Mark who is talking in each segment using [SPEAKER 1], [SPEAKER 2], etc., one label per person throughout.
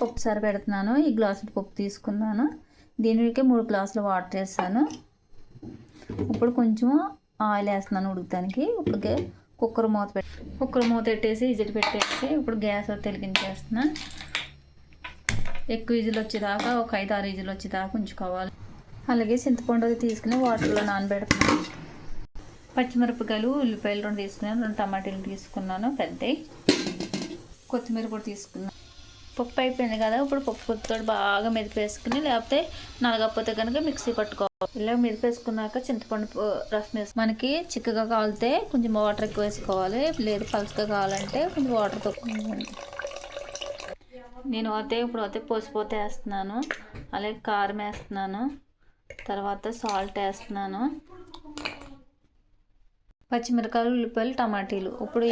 [SPEAKER 1] పప్పు సారి పెడుతున్నాను. ఈ గ్లాసుల పప్పు తీసుకున్నాను. దీనికి 3 గ్లాసులు వాటర్ వేసాను. ఇప్పుడు కొంచెం ఆయిల్ వేస్తున్నాను ఉడకడానికి. ఇప్పుడు కుక్కర్ మూత పెట్టేసి విజిల్ పెట్టేసి ఇప్పుడు గ్యాస్ వెలిగించేస్తున్నా. ఎక్కువ విజిల్ వచ్చేదాకా ఒక 5-6 విజిల్ వచ్చేదాకా ఉంచుకోవాలి. అలాగే చింతపండు తీసుకుని వాటర్లో నానబెడుతున్నాను. పచ్చిమిరపకాయలు, ఉల్లిపాయలు 2 తీసుకున్నాను. 2 టమాటాలు తీసుకున్నాను పెద్దవి. కొత్తిమీర కూడా తీసుకున్నాను. పప్పు అయిపోయింది కదా. ఇప్పుడు పప్పు గుత్తితో బాగా మెదిపేసుకుని, లేకపోతే నలగకపోతే కనుక మిక్సీ పట్టుకోవాలి. ఇలా మెదిపేసుకున్నాక చింతపండు రసం వేసి, మనకి చిక్కగా కావాలితే కొంచెం వాటర్ ఎక్కువ వేసుకోవాలి. లేదు పలుచగా కావాలంటే కొంచెం వాటర్ తక్కువ. నేను ఇప్పుడు పోసిపోతే వేస్తున్నాను. అలాగే కారం వేస్తున్నాను. తర్వాత సాల్ట్ వేస్తున్నాను. పచ్చిమిరపకాయలు, ఉల్లిపాయలు, టమాటీలు ఇప్పుడు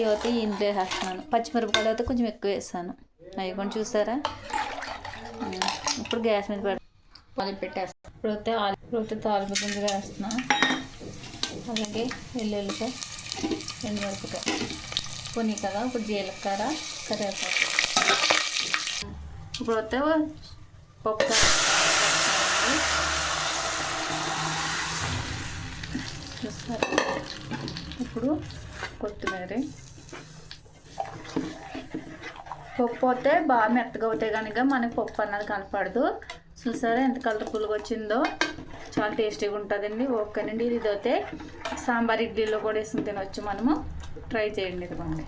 [SPEAKER 1] ఇందులో వేసేస్తున్నాను. పచ్చిమిరపకాయలు అయితే కొంచెం ఎక్కువ వేస్తాను. అవి కూడా చూసారా. ఇప్పుడు గ్యాస్ మీద ఆయిల్ పెట్టేస్తాను. ఇప్పుడైతే తాలింపు గింజలు వేస్తున్నాను. అలాగే వెల్లుల్లిపాయ, ఎండుమిరపకాయ కొన్ని కదా. ఇప్పుడు జీలకర్ర, కరివేపాకు. ఇప్పుడైతే పప్పు చూస్తారా. ఇప్పుడు కొత్తిమీర. పప్పు అయితే బాగా మెత్తగా అవుతాయి కనుక మనకి పప్పు అన్నది కనపడదు. చూసారా ఎంత కలర్ఫుల్గా వచ్చిందో. చాలా టేస్టీగా ఉంటుందండి. ఓకేనండి. ఇది అయితే సాంబార్ ఇడ్లీలో కూడా వేసుకుని తినవచ్చు మనము. ట్రై చేయండి. ఇదిగోండి.